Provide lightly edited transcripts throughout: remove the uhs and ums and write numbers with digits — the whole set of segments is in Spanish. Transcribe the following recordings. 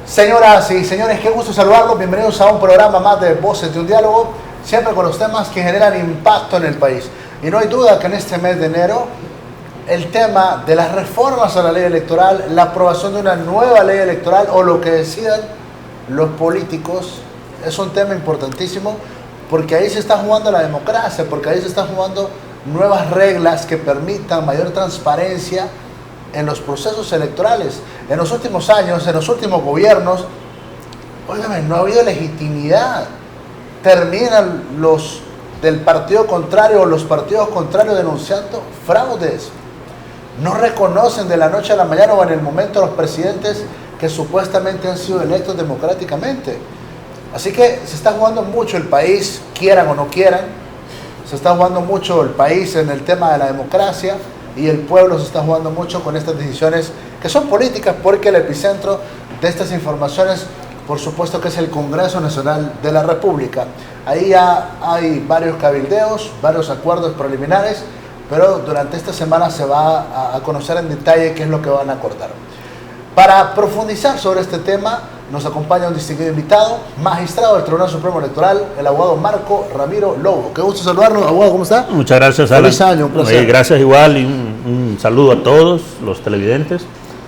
Señoras y señores, qué gusto saludarlos. Bienvenidos a un programa más de Voces de un Diálogo, siempre con los temas que generan impacto en el país. Y no hay duda que en este mes de enero, el tema de las reformas a la ley electoral, la aprobación de una nueva ley electoral o lo que decidan los políticos, es un tema importantísimo porque ahí se está jugando la democracia, porque ahí se están jugando nuevas reglas que permitan mayor transparencia en los procesos electorales. En los últimos años, en los últimos gobiernos, óigame, no ha habido legitimidad. Terminan los del partido contrario o los partidos contrarios denunciando fraudes. No reconocen de la noche a la mañana o en el momento a los presidentes que supuestamente han sido electos democráticamente. Así que se está jugando mucho el país, quieran o no quieran. Se está jugando mucho el país en el tema de la democracia y el pueblo se está jugando mucho con estas decisiones que son políticas, porque el epicentro de estas informaciones, por supuesto, que es el Congreso Nacional de la República. Ahí ya hay varios cabildeos, varios acuerdos preliminares, pero durante esta semana se va a conocer en detalle qué es lo que van a acordar. Para profundizar sobre este tema, nos acompaña un distinguido invitado, magistrado del Tribunal Supremo Electoral, el abogado Marco Ramiro Lobo. Qué gusto saludarlo, abogado, ¿cómo está? Muchas gracias, Alan. Feliz año, un placer. Gracias igual y un saludo a todos los televidentes,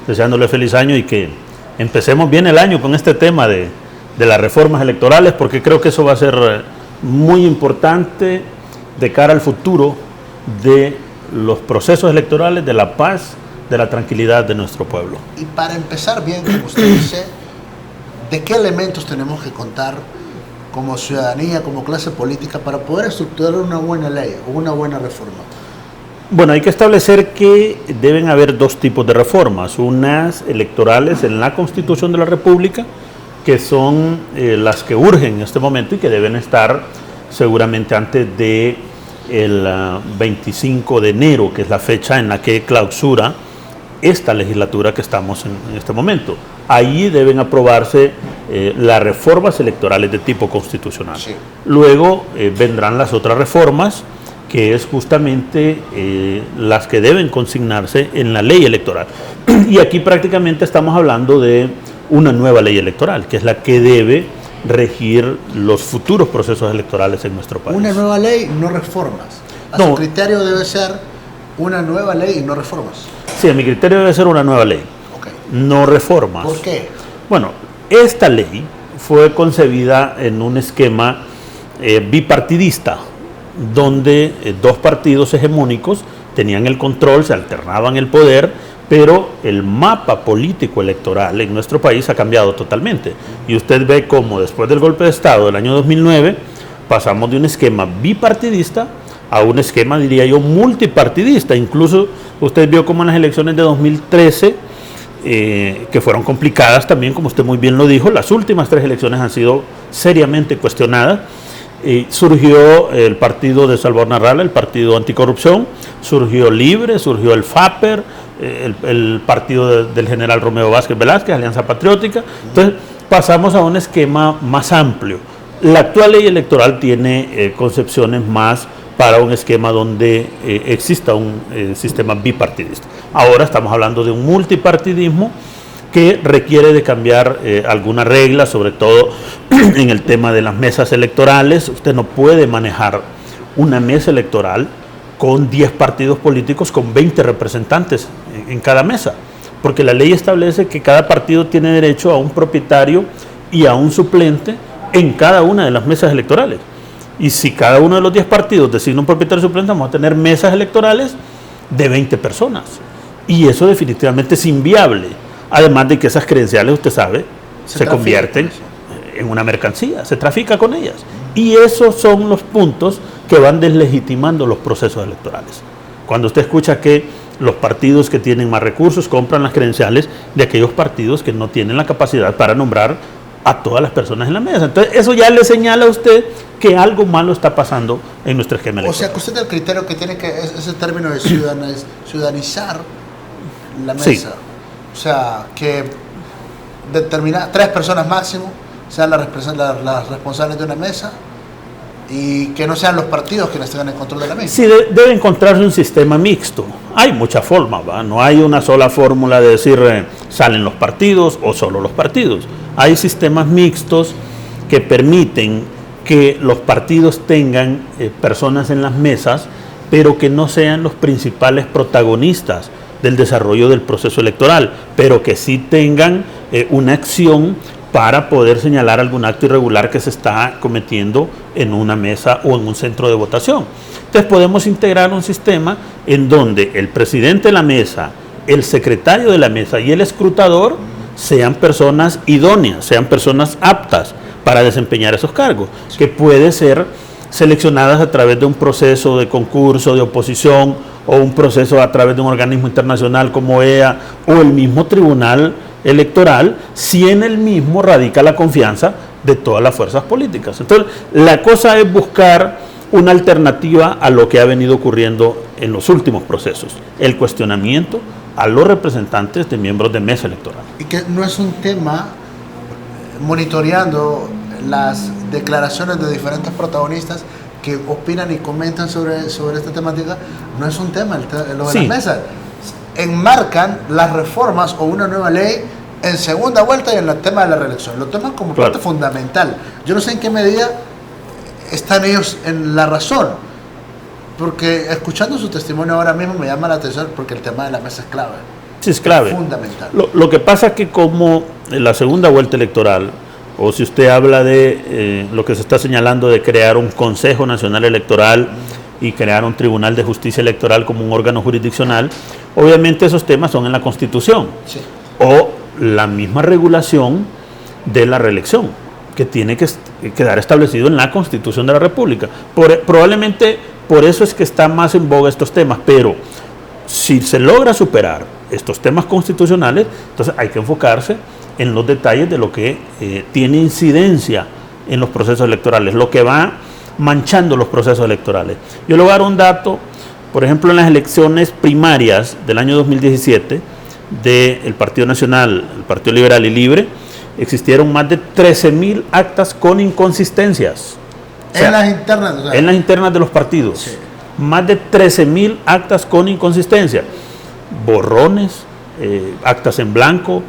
deseándole feliz año y que empecemos bien el año con este tema de las reformas electorales, porque creo que eso va a ser muy importante de cara al futuro de los procesos electorales, de la paz, de la tranquilidad de nuestro pueblo. Y para empezar bien, como usted dice, ¿de qué elementos tenemos que contar como ciudadanía, como clase política, para poder estructurar una buena ley o una buena reforma? Bueno, hay que establecer que deben haber dos tipos de reformas, unas electorales en la Constitución de la República, que son las que urgen en este momento y que deben estar seguramente antes de el 25 de enero, que es la fecha en la que clausura esta legislatura que estamos en este momento. Ahí deben aprobarse las reformas electorales de tipo constitucional. Sí. Luego vendrán las otras reformas, que es justamente las que deben consignarse en la ley electoral. Y aquí prácticamente estamos hablando de una nueva ley electoral, que es la que debe regir los futuros procesos electorales en nuestro país. Una nueva ley, no reformas. A su criterio debe ser una nueva ley y no reformas. Sí, a mi criterio debe ser una nueva ley, no reformas. ¿Por qué? Bueno, esta ley fue concebida en un esquema bipartidista, donde dos partidos hegemónicos tenían el control, se alternaban el poder, pero el mapa político electoral en nuestro país ha cambiado totalmente. Y usted ve cómo después del golpe de Estado del año 2009 pasamos de un esquema bipartidista a un esquema, diría yo, multipartidista. Incluso usted vio como en las elecciones de 2013, que fueron complicadas también, como usted muy bien lo dijo, las últimas tres elecciones han sido seriamente cuestionadas. Surgió el partido de Salvador Narrala, el partido anticorrupción, surgió Libre, surgió el FAPER, el partido del general Romeo Vázquez Velázquez, Alianza Patriótica. Entonces pasamos a un esquema más amplio. La actual ley electoral tiene concepciones más para un esquema donde exista un sistema bipartidista. Ahora estamos hablando de un multipartidismo que requiere de cambiar algunas reglas, sobre todo en el tema de las mesas electorales. Usted no puede manejar una mesa electoral con 10 partidos políticos con 20 representantes en cada mesa, porque la ley establece que cada partido tiene derecho a un propietario y a un suplente en cada una de las mesas electorales. Y si cada uno de los 10 partidos designa un propietario suplente, vamos a tener mesas electorales de 20 personas. Y eso definitivamente es inviable. Además de que esas credenciales, usted sabe, se convierten en una mercancía, se trafica con ellas. Y esos son los puntos que van deslegitimando los procesos electorales. Cuando usted escucha que los partidos que tienen más recursos compran las credenciales de aquellos partidos que no tienen la capacidad para nombrar a todas las personas en la mesa. Entonces, eso ya le señala a usted que algo malo está pasando en nuestro esquema electoral. O sea, que usted el criterio que tiene que ese término de ciudadanizar la mesa. Sí. O sea, que determinar 3 personas máximo sean las responsables de una mesa y que no sean los partidos quienes tengan el control de la misma. Sí, debe encontrarse un sistema mixto. Hay muchas formas, ¿va? No hay una sola fórmula de decir salen los partidos o solo los partidos. Hay sistemas mixtos que permiten que los partidos tengan personas en las mesas, pero que no sean los principales protagonistas del desarrollo del proceso electoral, pero que sí tengan una acción para poder señalar algún acto irregular que se está cometiendo en una mesa o en un centro de votación. Entonces podemos integrar un sistema en donde el presidente de la mesa, el secretario de la mesa y el escrutador sean personas idóneas, sean personas aptas para desempeñar esos cargos, que puede ser seleccionadas a través de un proceso de concurso, de oposición, o un proceso a través de un organismo internacional como EA o el mismo tribunal electoral, si en el mismo radica la confianza de todas las fuerzas políticas. Entonces, la cosa es buscar una alternativa a lo que ha venido ocurriendo en los últimos procesos, el cuestionamiento a los representantes de miembros de mesa electoral. Y que no es un tema monitoreando las declaraciones de diferentes protagonistas que opinan y comentan sobre esta temática, no es un tema lo de Sí. las mesas. Enmarcan las reformas o una nueva ley en segunda vuelta y en el tema de la reelección. Lo toman como Claro. parte fundamental. Yo no sé en qué medida están ellos en la razón, porque escuchando su testimonio ahora mismo me llama la atención porque el tema de la mesa es clave. Sí, es clave. Fundamental. Lo que pasa es que como en la segunda vuelta electoral, o si usted habla de lo que se está señalando de crear un Consejo Nacional Electoral y crear un Tribunal de Justicia Electoral como un órgano jurisdiccional, obviamente esos temas son en la Constitución, Sí. o la misma regulación de la reelección, que tiene que quedar establecido en la Constitución de la República. Probablemente por eso es que están más en boga estos temas, pero si se logra superar estos temas constitucionales, entonces hay que enfocarse en los detalles de lo que tiene incidencia en los procesos electorales, lo que va manchando los procesos electorales. Yo le voy a dar un dato, por ejemplo, en las elecciones primarias del año 2017 del Partido Nacional, el Partido Liberal y Libre, existieron más de 13.000 actas con inconsistencias. O sea, En las internas. O sea, en las internas de los partidos. Sí. Más de 13.000 actas con inconsistencia. Borrones, actas en blanco,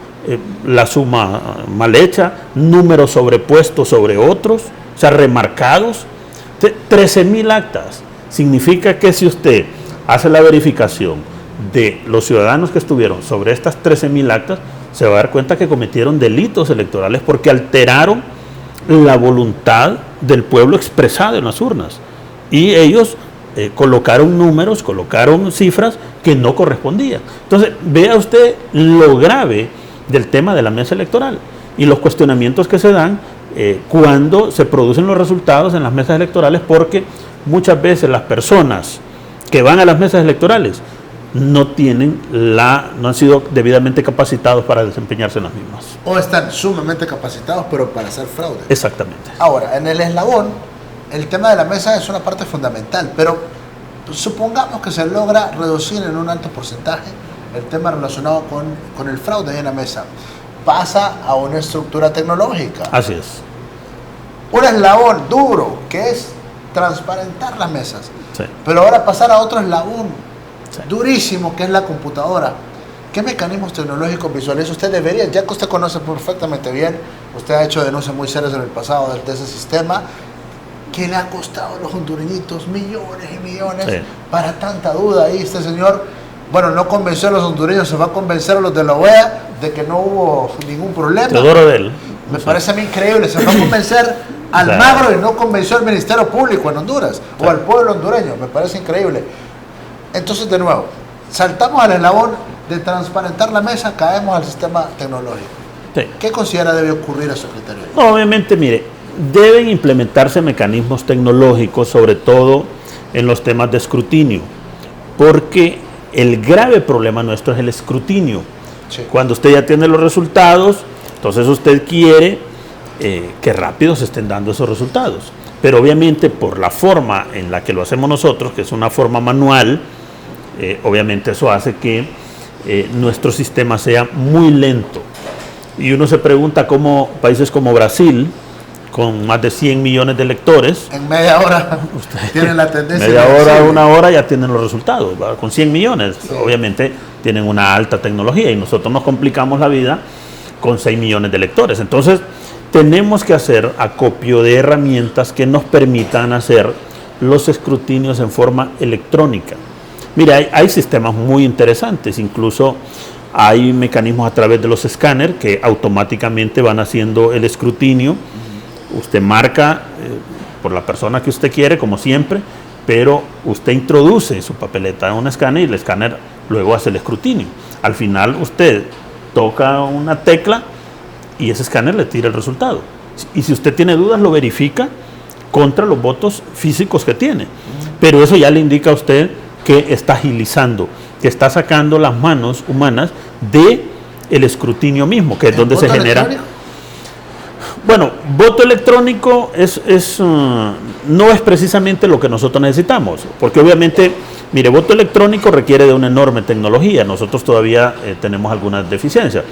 la suma mal hecha, números sobrepuestos sobre otros, o sea, remarcados. 13.000 actas. Significa que si usted hace la verificación de los ciudadanos que estuvieron sobre estas 13.000 actas, se va a dar cuenta que cometieron delitos electorales porque alteraron la voluntad del pueblo expresada en las urnas. Y ellos colocaron números, colocaron cifras que no correspondían. Entonces, vea usted lo grave del tema de la mesa electoral y los cuestionamientos que se dan cuando se producen los resultados en las mesas electorales, porque muchas veces las personas que van a las mesas electorales no han sido debidamente capacitados para desempeñarse en las mismas. o están sumamente capacitados, pero para hacer fraude. Exactamente. Ahora, en el eslabón, el tema de la mesa es una parte fundamental, pero supongamos que se logra reducir en un alto porcentaje el tema relacionado con el fraude en la mesa. Pasa a una estructura tecnológica. Así es. Un eslabón duro, que es transparentar las mesas. Sí. Pero ahora pasar a otro eslabón Sí. durísimo, que es la computadora. ¿Qué mecanismos tecnológicos visualiza usted? Debería, ya que usted conoce perfectamente bien, usted ha hecho denuncias muy serias en el pasado de ese sistema, que le ha costado a los hondureñitos millones y millones Sí. para tanta duda. Ahí este señor, bueno, no convenció a los hondureños, se va a convencer a los de la OEA de que no hubo ningún problema. Teodoro Del. Me parece a mí increíble, se va a convencer al Claro. magro y no convenció al Ministerio Público en Honduras o al pueblo hondureño, me parece increíble. Entonces, de nuevo, saltamos al eslabón de transparentar la mesa, caemos al sistema tecnológico. Sí. ¿Qué considera debe ocurrir a su criterio? No, obviamente, mire, deben implementarse mecanismos tecnológicos, sobre todo en los temas de escrutinio, porque el grave problema nuestro es el escrutinio. Sí. Cuando usted ya tiene los resultados, entonces usted quiere que rápido se estén dando esos resultados. Pero obviamente por la forma en la que lo hacemos nosotros, que es una forma manual, obviamente eso hace que nuestro sistema sea muy lento. Y uno se pregunta cómo países como Brasil, con más de 100 millones de lectores. En media hora tienen la tendencia. Media hora, una hora ya tienen los resultados, ¿verdad? Con 100 millones. Sí. Obviamente tienen una alta tecnología y nosotros nos complicamos la vida con 6 millones de lectores. Entonces tenemos que hacer acopio de herramientas que nos permitan hacer los escrutinios en forma electrónica. Mira, hay sistemas muy interesantes, incluso hay mecanismos a través de los escáneres que automáticamente van haciendo el escrutinio. Usted marca por la persona que usted quiere, como siempre, pero usted introduce su papeleta en un escáner y el escáner luego hace el escrutinio. Al final usted toca una tecla y ese escáner le tira el resultado. Y si usted tiene dudas, lo verifica contra los votos físicos que tiene. Pero eso ya le indica a usted que está agilizando, que está sacando las manos humanas del escrutinio mismo, que es donde se genera. ¿Electrónico? Bueno, voto electrónico no es precisamente lo que nosotros necesitamos, porque obviamente, mire, voto electrónico requiere de una enorme tecnología, nosotros todavía tenemos algunas deficiencias.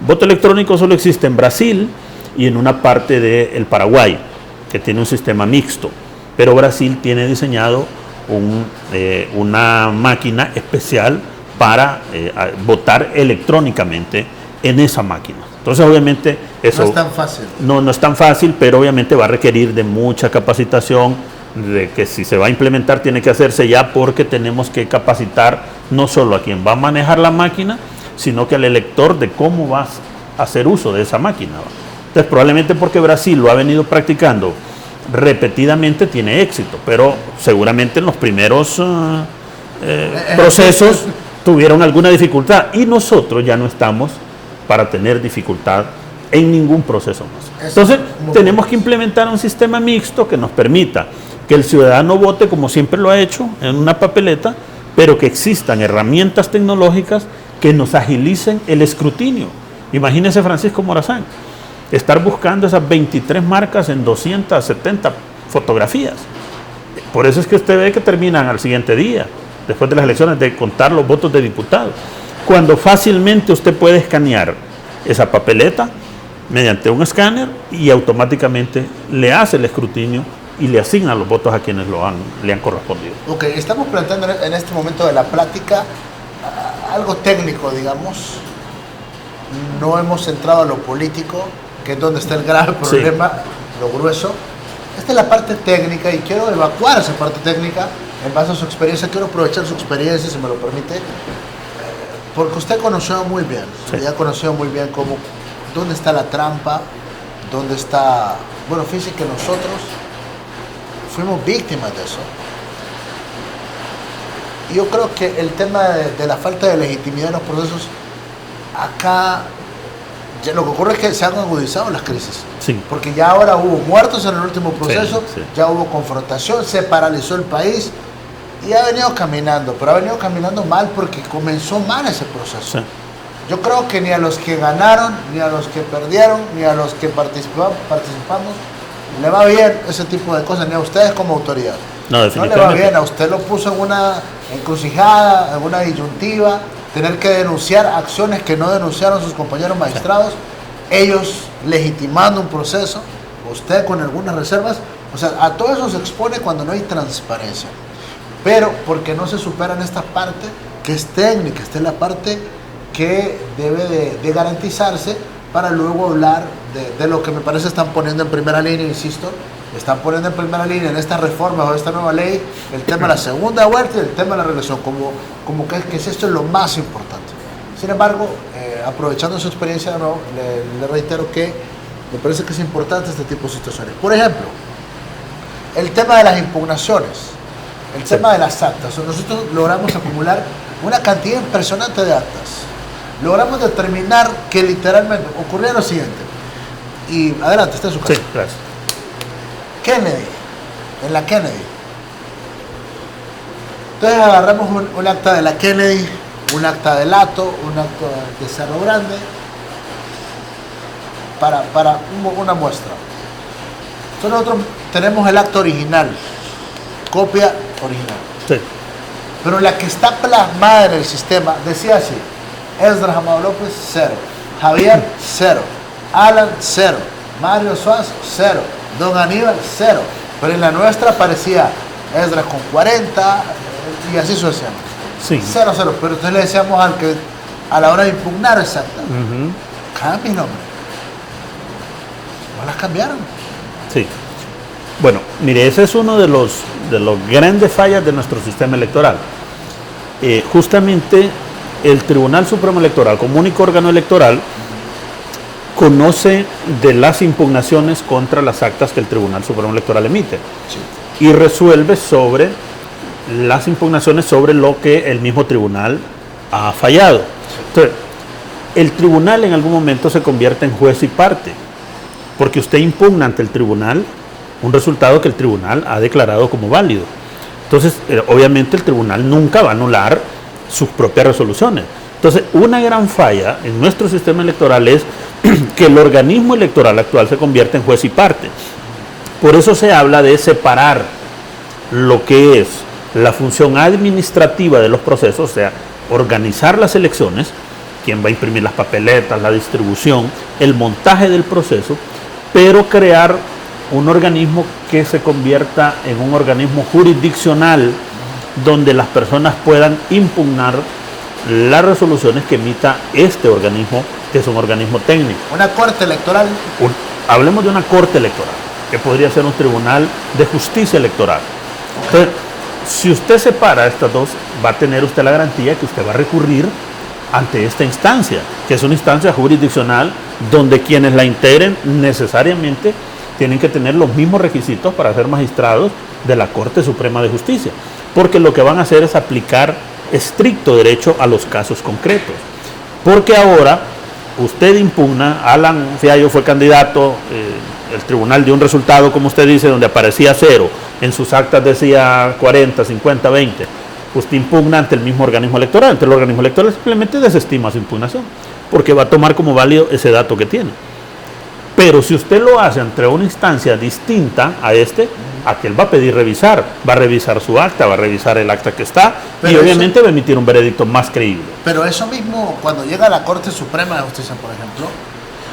Voto electrónico solo existe en Brasil y en una parte del Paraguay, que tiene un sistema mixto, pero Brasil tiene diseñado una máquina especial para votar electrónicamente en esa máquina. Entonces, obviamente, eso no es tan fácil. No es tan fácil, pero obviamente va a requerir de mucha capacitación, de que si se va a implementar tiene que hacerse ya, porque tenemos que capacitar no solo a quien va a manejar la máquina, sino que al elector de cómo va a hacer uso de esa máquina. Entonces, probablemente porque Brasil lo ha venido practicando repetidamente, tiene éxito, pero seguramente en los primeros procesos tuvieron alguna dificultad y nosotros ya no estamos para tener dificultad en ningún proceso más. Entonces, tenemos que implementar un sistema mixto que nos permita que el ciudadano vote como siempre lo ha hecho, en una papeleta, pero que existan herramientas tecnológicas que nos agilicen el escrutinio. Imagínese Francisco Morazán, estar buscando esas 23 marcas en 270 fotografías. Por eso es que usted ve que terminan al siguiente día, después de las elecciones, de contar los votos de diputados, cuando fácilmente usted puede escanear esa papeleta mediante un escáner y automáticamente le hace el escrutinio y le asigna los votos a quienes le han correspondido. Ok, estamos planteando en este momento de la plática algo técnico, digamos. No hemos entrado a lo político, que es donde está el grave problema, sí, lo grueso. Esta es la parte técnica y quiero evacuar esa parte técnica en base a su experiencia. Quiero aprovechar su experiencia, si me lo permite, porque usted conoció muy bien, sí, ya conoció muy bien dónde está la trampa, dónde está. Bueno, fíjese que nosotros fuimos víctimas de eso. Y yo creo que el tema de la falta de legitimidad en los procesos, acá lo que ocurre es que se han agudizado las crisis. Sí. Porque ya ahora hubo muertos en el último proceso, sí, sí, ya hubo confrontación, se paralizó el país y ha venido caminando, pero ha venido caminando mal porque comenzó mal ese proceso. Sí. Yo creo que ni a los que ganaron, ni a los que perdieron, ni a los que participamos, le va bien ese tipo de cosas, ni a ustedes como autoridad. No le va bien, a usted lo puso en una encrucijada, en una disyuntiva, tener que denunciar acciones que no denunciaron sus compañeros magistrados, ellos legitimando un proceso, usted con algunas reservas. O sea, a todo eso se expone cuando no hay transparencia. Pero porque no se superan esta parte que es técnica, esta es la parte que debe de garantizarse para luego hablar de lo que me parece están poniendo en primera línea, insisto, están poniendo en primera línea en esta reforma o esta nueva ley el tema de la segunda vuelta y el tema de la reelección, como que esto es lo más importante. Sin embargo, aprovechando su experiencia de nuevo, le reitero que me parece que es importante este tipo de situaciones. Por ejemplo, el tema de las impugnaciones, el tema de las actas. Nosotros logramos acumular una cantidad impresionante de actas. Logramos determinar que literalmente ocurría lo siguiente. Y adelante, está en su casa. Sí, gracias. Kennedy, en la Kennedy. Entonces agarramos un acta de la Kennedy, un acta de Lato, un acta de Cerro Grande, para una muestra. Entonces nosotros tenemos el acta original, copia original. Sí. Pero la que está plasmada en el sistema decía así: Esdras Amado López, 0. Javier, 0. Alan, 0. Mario Suárez, 0. Don Aníbal 0. Pero en la nuestra aparecía Esdras con 40 y así sucesivamente. Sí. 0, 0. Pero entonces le decíamos al que a la hora de impugnar exactamente. Cambie el nombre. No las cambiaron. Sí. Bueno, mire, ese es uno de los grandes fallas de nuestro sistema electoral. Justamente el Tribunal Supremo Electoral, como único órgano electoral, conoce de las impugnaciones contra las actas que el Tribunal Supremo Electoral emite. Sí. Y resuelve sobre las impugnaciones sobre lo que el mismo tribunal ha fallado. Entonces, el tribunal en algún momento se convierte en juez y parte, porque usted impugna ante el tribunal un resultado que el tribunal ha declarado como válido. Entonces, obviamente el tribunal nunca va a anular sus propias resoluciones. Entonces, una gran falla en nuestro sistema electoral es que el organismo electoral actual se convierte en juez y parte. Por eso se habla de separar lo que es la función administrativa de los procesos, o sea, organizar las elecciones, quién va a imprimir las papeletas, la distribución, el montaje del proceso, pero crear un organismo que se convierta en un organismo jurisdiccional donde las personas puedan impugnar las resoluciones que emita este organismo, que es un organismo técnico. Una corte electoral. Hablemos de una corte electoral, que podría ser un tribunal de justicia electoral. Entonces, si usted separa estas dos, va a tener usted la garantía que usted va a recurrir ante esta instancia, que es una instancia jurisdiccional donde quienes la integren necesariamente tienen que tener los mismos requisitos para ser magistrados de la Corte Suprema de Justicia, porque lo que van a hacer es aplicar estricto derecho a los casos concretos. Porque ahora usted impugna, Alan Fiallo fue candidato, el tribunal dio un resultado, como usted dice, donde aparecía 0, en sus actas decía 40, 50, 20, usted impugna ante el mismo organismo electoral, ante el organismo electoral simplemente desestima su impugnación, porque va a tomar como válido ese dato que tiene. Pero si usted lo hace ante una instancia distinta a aquel va a pedir revisar, va a revisar su acta, va a revisar el acta que está, pero y obviamente va a emitir un veredicto más creíble. Pero eso mismo, cuando llega a la Corte Suprema de Justicia, por ejemplo,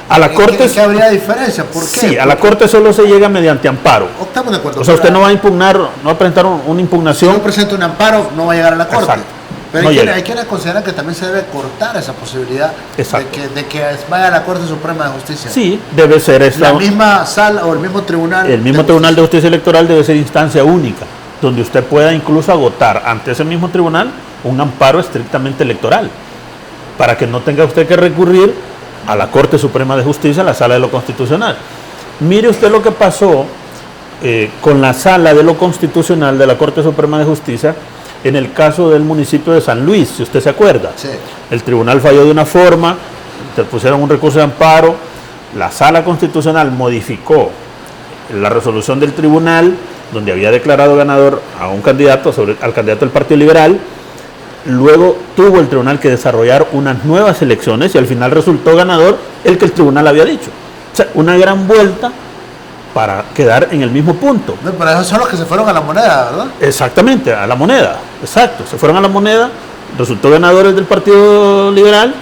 a la Corte... ¿Qué habría diferencia? ¿Por qué? Sí, a la Corte solo se llega mediante amparo. Estamos de acuerdo. O sea, usted no va a impugnar, no va a presentar una impugnación. Si yo presento un amparo, no va a llegar a la Corte. Exacto. Pero hay quienes consideran que también se debe cortar esa posibilidad de que vaya a la Corte Suprema de Justicia. Sí, debe ser esa. La misma sala o el mismo tribunal. El mismo Tribunal de Justicia Electoral debe ser instancia única, donde usted pueda incluso agotar ante ese mismo tribunal un amparo estrictamente electoral, para que no tenga usted que recurrir a la Corte Suprema de Justicia, a la Sala de lo Constitucional. Mire usted lo que pasó con la Sala de lo Constitucional de la Corte Suprema de Justicia en el caso del municipio de San Luis, si usted se acuerda. Sí. El tribunal falló de una forma, se pusieron un recurso de amparo, la Sala Constitucional modificó la resolución del tribunal, donde había declarado ganador a un candidato, al candidato del Partido Liberal. Luego tuvo el tribunal que desarrollar unas nuevas elecciones y al final resultó ganador el que el tribunal había dicho. O sea, una gran vuelta para quedar en el mismo punto. No, pero esos son los que se fueron a la moneda, ¿verdad? Exactamente, a la moneda, exacto. Se fueron a la moneda, resultó ganador el del Partido Liberal,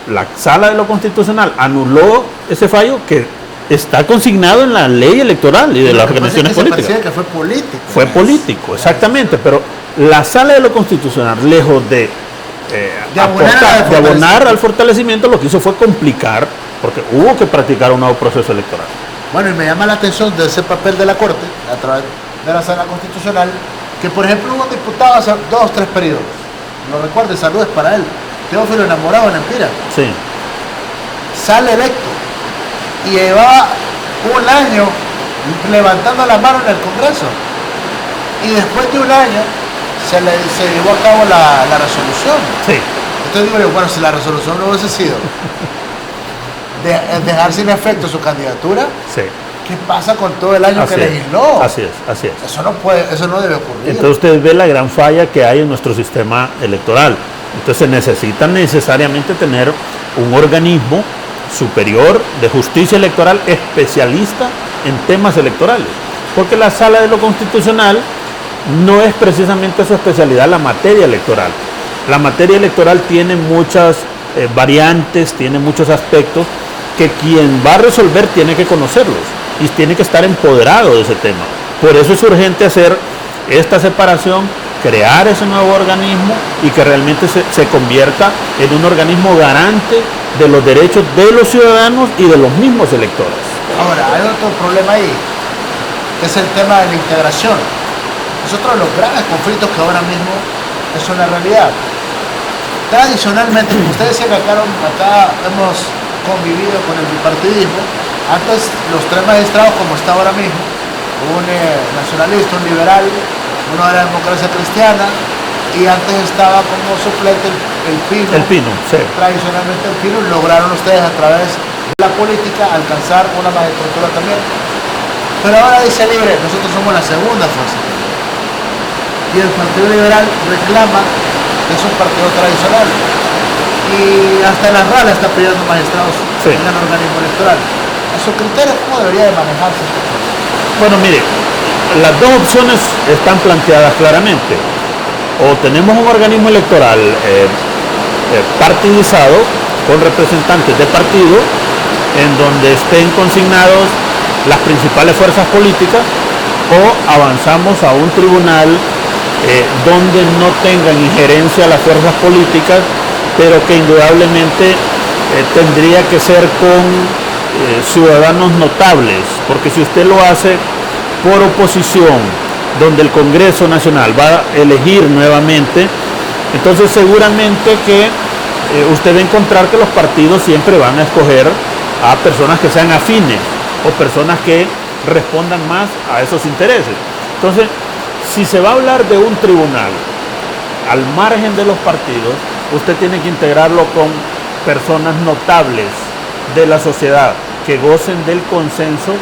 la Sala de lo Constitucional anuló ese fallo que está consignado en la ley electoral y de las organizaciones políticas. Que fue político. Fue político, exactamente, pero la Sala de lo Constitucional, lejos de abonar al fortalecimiento, lo que hizo fue complicar, porque hubo que practicar un nuevo proceso electoral. Bueno, y me llama la atención de ese papel de la Corte, a través de la Sala Constitucional, que por ejemplo hubo un diputado hace 2 o 3 periodos, lo recuerdo, saludos para él, Teófilo Enamorado en Empira. Sí. Sale electo y llevaba un año levantando la mano en el Congreso. Y después de un año se llevó a cabo la resolución. Sí. Entonces digo yo, bueno, si la resolución no hubiese sido dejar sin efecto su candidatura, sí. ¿Qué pasa con todo el año que legisló? Así es. Eso no debe ocurrir. Entonces usted ve la gran falla que hay en nuestro sistema electoral. Entonces se necesita necesariamente tener un organismo superior de justicia electoral especialista en temas electorales. Porque la Sala de lo Constitucional no es precisamente su especialidad la materia electoral. La materia electoral tiene muchas variantes, tiene muchos aspectos que quien va a resolver tiene que conocerlos. y tiene que estar empoderado de ese tema. Por eso es urgente hacer esta separación, crear ese nuevo organismo y que realmente se convierta en un organismo garante de los derechos de los ciudadanos y de los mismos electores. Ahora, hay otro problema ahí, que es el tema de la integración. Es otro de los graves conflictos que ahora mismo es una realidad. Tradicionalmente, como ustedes decían, acá hemos convivido con el bipartidismo. Antes los tres magistrados, como está ahora mismo, un nacionalista, un liberal, uno de la democracia cristiana, y antes estaba como suplente el Pino. El Pino, sí. Tradicionalmente el Pino, lograron ustedes a través de la política alcanzar una magistratura también. Pero ahora dice Libre, nosotros somos la segunda fuerza. Y el Partido Liberal reclama que es un partido tradicional. Y hasta la RALA está pidiendo magistrados en el organismo electoral. A su criterio, ¿cómo debería de manejarse este tema? Bueno, mire, las dos opciones están planteadas claramente. O tenemos un organismo electoral partidizado con representantes de partido en donde estén consignados las principales fuerzas políticas, o avanzamos a un tribunal donde no tengan injerencia las fuerzas políticas, pero que indudablemente tendría que ser con ciudadanos notables, porque si usted lo hace por oposición, donde el Congreso Nacional va a elegir nuevamente, entonces seguramente que usted va a encontrar que los partidos siempre van a escoger a personas que sean afines o personas que respondan más a esos intereses. Entonces, si se va a hablar de un tribunal al margen de los partidos, usted tiene que integrarlo con personas notables de la sociedad que gocen del consenso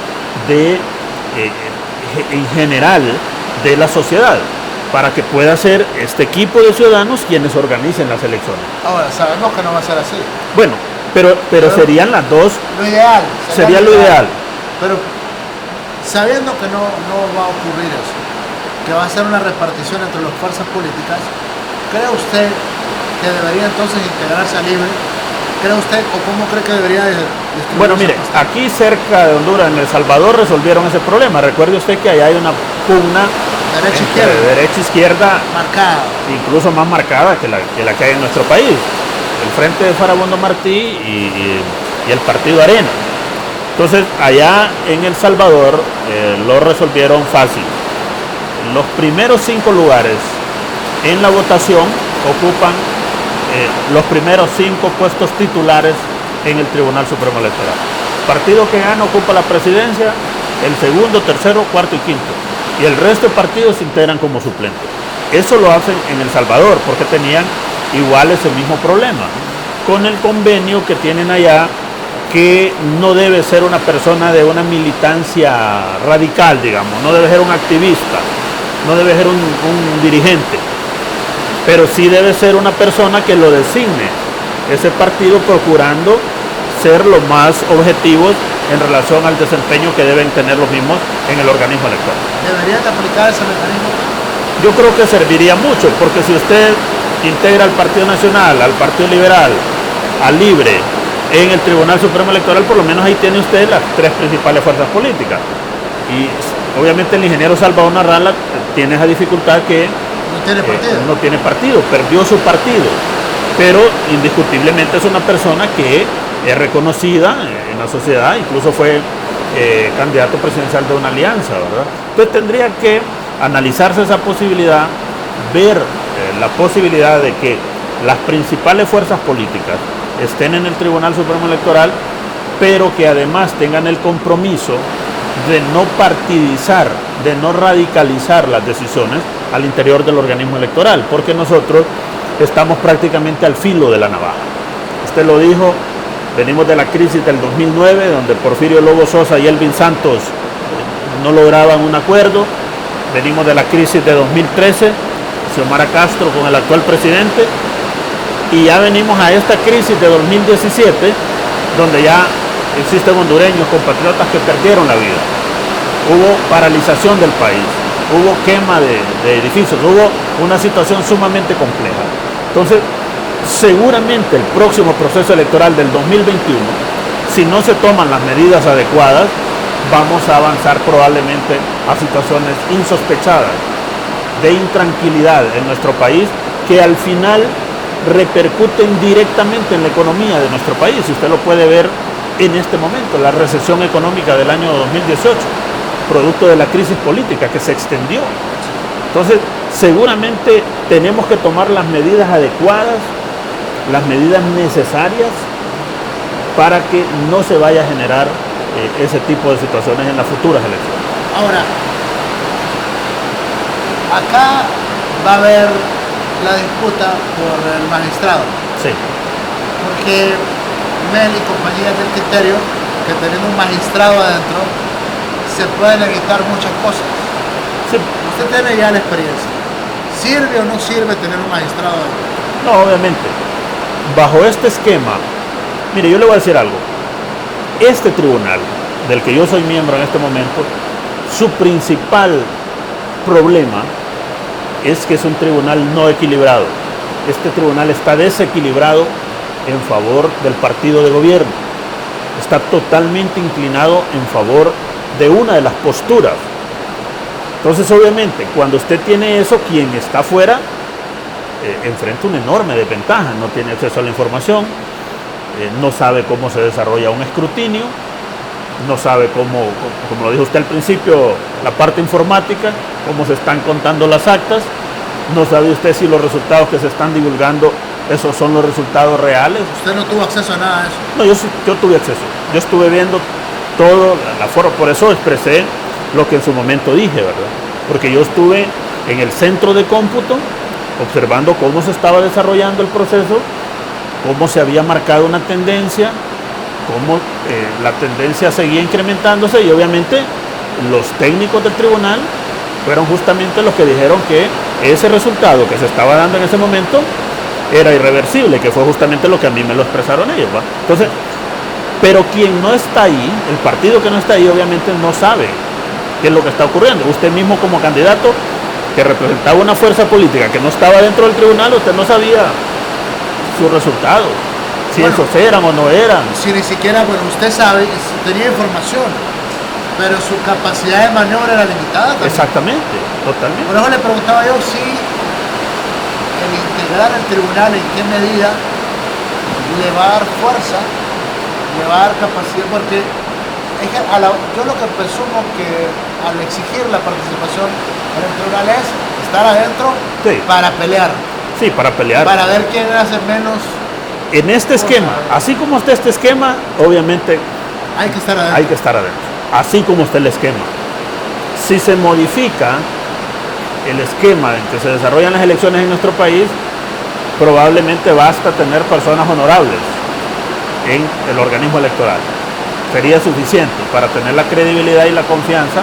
en general de la sociedad, para que pueda ser este equipo de ciudadanos quienes organicen las elecciones. Ahora, sabemos que no va a ser así. Bueno, pero serían las dos. Lo ideal. Sería lo ideal. Pero sabiendo que no va a ocurrir eso, que va a ser una repartición entre las fuerzas políticas, ¿cree usted que debería entonces integrarse a Libre? ¿Cree usted o cómo cree que debería distribuirse? Bueno, mire, aquí cerca de Honduras, en El Salvador, resolvieron ese problema. Recuerde usted que allá hay una pugna derecha-izquierda marcada, incluso más marcada que la que hay en nuestro país. El Frente de Farabundo Martí y el Partido Arena. Entonces, allá en El Salvador lo resolvieron fácil. Los primeros 5 lugares en la votación ocupan los primeros 5 puestos titulares en el Tribunal Supremo Electoral. El partido que gana ocupa la presidencia, el segundo, tercero, cuarto y quinto. Y el resto de partidos se integran como suplentes. Eso lo hacen en El Salvador porque tenían igual ese mismo problema. Con el convenio que tienen allá, que no debe ser una persona de una militancia radical, digamos, no debe ser un activista, no debe ser un dirigente, pero sí debe ser una persona que lo designe ese partido, procurando ser lo más objetivos en relación al desempeño que deben tener los mismos en el organismo electoral. ¿Deberían aplicar ese mecanismo? Yo creo que serviría mucho, porque si usted integra al Partido Nacional, al Partido Liberal, al Libre, en el Tribunal Supremo Electoral, por lo menos ahí tiene usted las 3 principales fuerzas políticas. Y obviamente el ingeniero Salvador Narrala tiene esa dificultad que no tiene partido, perdió su partido, pero indiscutiblemente es una persona que es reconocida en la sociedad, incluso fue candidato presidencial de una alianza, ¿verdad? Entonces tendría que analizarse esa posibilidad, ver la posibilidad de que las principales fuerzas políticas estén en el Tribunal Supremo Electoral, pero que además tengan el compromiso de no partidizar, de no radicalizar las decisiones al interior del organismo electoral, porque nosotros estamos prácticamente al filo de la navaja. Usted lo dijo, venimos de la crisis del 2009, donde Porfirio Lobo Sosa y Elvin Santos no lograban un acuerdo. Venimos de la crisis de 2013, Xiomara Castro con el actual presidente, y ya venimos a esta crisis de 2017, donde ya existen hondureños, compatriotas que perdieron la vida. Hubo paralización del país, hubo quema de edificios, hubo una situación sumamente compleja. Entonces, seguramente el próximo proceso electoral del 2021, si no se toman las medidas adecuadas, vamos a avanzar probablemente a situaciones insospechadas de intranquilidad en nuestro país que al final repercuten directamente en la economía de nuestro país. Usted lo puede ver en este momento, la recesión económica del año 2018, producto de la crisis política que se extendió. Entonces, seguramente tenemos que tomar las medidas adecuadas, las medidas necesarias para que no se vaya a generar ese tipo de situaciones en las futuras elecciones. Ahora, acá va a haber la disputa por el magistrado. Sí. Porque Mel y compañía del criterio que teniendo un magistrado adentro se pueden evitar muchas cosas. Sí. Usted tiene ya la experiencia. ¿Sirve o no sirve tener un magistrado adentro? No, obviamente. Bajo este esquema, mire, yo le voy a decir algo. Este tribunal, del que yo soy miembro en este momento, su principal problema es que es un tribunal no equilibrado. Este tribunal está desequilibrado en favor del partido de gobierno. Está totalmente inclinado en favor de una de las posturas. Entonces, obviamente, cuando usted tiene eso, quien está afuera enfrenta una enorme desventaja. No tiene acceso a la información, no sabe cómo se desarrolla un escrutinio, no sabe cómo, como lo dijo usted al principio, la parte informática, cómo se están contando las actas, no sabe usted si los resultados que se están divulgando, esos son los resultados reales. ¿Usted no tuvo acceso a nada de eso? No, yo tuve acceso, yo estuve viendo todo la forma, por eso expresé lo que en su momento dije, ¿verdad? Porque yo estuve en el centro de cómputo, observando cómo se estaba desarrollando el proceso, cómo se había marcado una tendencia, cómo la tendencia seguía incrementándose y obviamente los técnicos del tribunal fueron justamente los que dijeron que ese resultado que se estaba dando en ese momento era irreversible, que fue justamente lo que a mí me lo expresaron ellos, ¿va? Entonces, pero quien no está ahí, el partido que no está ahí obviamente no sabe qué es lo que está ocurriendo. Usted mismo como candidato que representaba una fuerza política que no estaba dentro del tribunal, usted no sabía sus resultados, si bueno, esos eran o no eran. Si ni siquiera, bueno, usted sabe, tenía información, pero su capacidad de maniobra era limitada también. Exactamente, totalmente. Por eso le preguntaba yo si el integrar el tribunal en qué medida le va a dar fuerza, le va a dar capacidad, porque es que yo lo que presumo que al exigir la participación en el tribunal es estar adentro, sí, para pelear. Sí, para pelear. Para ver quién hace menos. En este esquema, así como está este esquema, obviamente hay que estar adentro. Hay que estar adentro. Así como está el esquema. Si se modifica el esquema en que se desarrollan las elecciones en nuestro país, probablemente basta tener personas honorables en el organismo electoral. Sería suficiente para tener la credibilidad y la confianza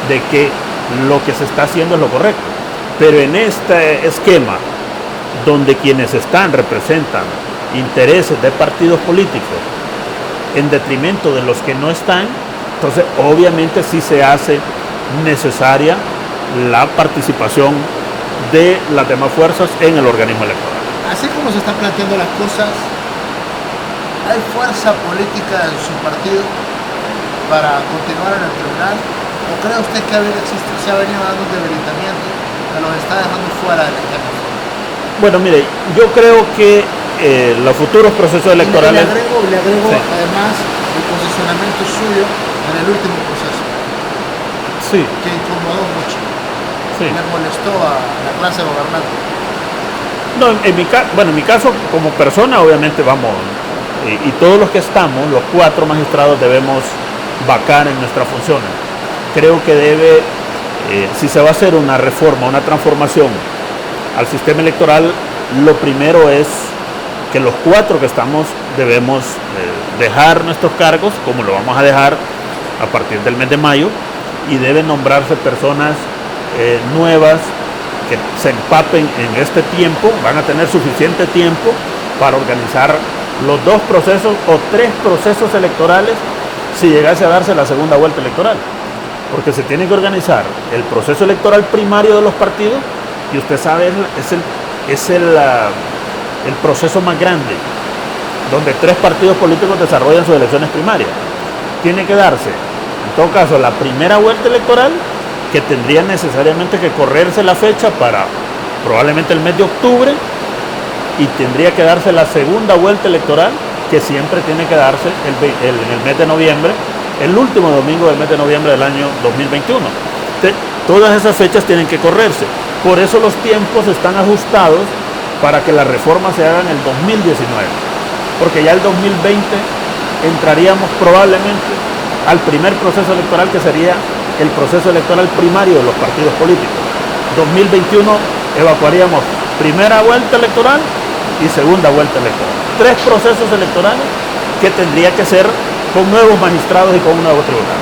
de que lo que se está haciendo es lo correcto. Pero en este esquema, donde quienes están representan intereses de partidos políticos en detrimento de los que no están, entonces obviamente sí se hace necesaria la participación de las demás fuerzas en el organismo electoral. Así como se están planteando las cosas, ¿hay fuerza política en su partido para continuar en el tribunal? ¿O cree usted que se ha venido dando un debilitamiento que los está dejando fuera del esquema? Bueno, mire, yo creo que los futuros procesos electorales... Le agrego sí, además el posicionamiento suyo en el último proceso. Sí. Que incomodó mucho. Sí. Le molestó a la clase gobernante. No, en mi caso, como persona, obviamente vamos, y todos los que estamos, los 4 magistrados, debemos vacar en nuestras funciones. Creo que debe, si se va a hacer una reforma, una transformación al sistema electoral, lo primero es que los 4 que estamos debemos dejar nuestros cargos, como lo vamos a dejar a partir del mes de mayo, y deben nombrarse personas nuevas que se empapen en este tiempo, van a tener suficiente tiempo para organizar los 2 procesos o 3 procesos electorales si llegase a darse la segunda vuelta electoral. Porque se tiene que organizar el proceso electoral primario de los partidos, y usted sabe, es el proceso más grande, donde 3 partidos políticos desarrollan sus elecciones primarias. Tiene que darse En todo caso, la primera vuelta electoral, que tendría necesariamente que correrse la fecha para probablemente el mes de octubre, y tendría que darse la segunda vuelta electoral, que siempre tiene que darse en el mes de noviembre, el último domingo del mes de noviembre del año 2021. Todas esas fechas tienen que correrse. Por eso los tiempos están ajustados para que las reformas se hagan en el 2019. Porque ya el 2020 entraríamos probablemente al primer proceso electoral, que sería el proceso electoral primario de los partidos políticos. 2021 evacuaríamos primera vuelta electoral y segunda vuelta electoral. 3 procesos electorales que tendría que ser con nuevos magistrados y con un nuevo tribunal.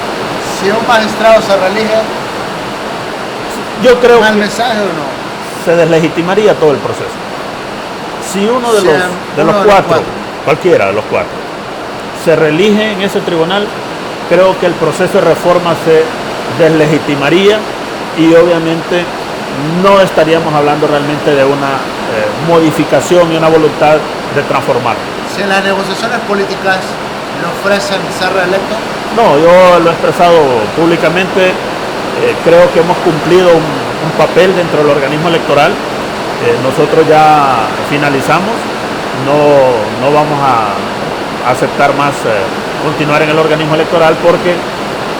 Si un magistrado se reelige, yo creo ¿mal que mensaje o no? se deslegitimaría todo el proceso. Si uno de los cuatro, cualquiera de los 4, se reelige en ese tribunal, creo que el proceso de reforma se deslegitimaría y obviamente no estaríamos hablando realmente de una modificación y una voluntad de transformar. Si en las negociaciones políticas le ofrecen ser reelecto. No, yo lo he expresado públicamente, creo que hemos cumplido un papel dentro del organismo electoral. Nosotros ya finalizamos, no vamos a aceptar más continuar en el organismo electoral, porque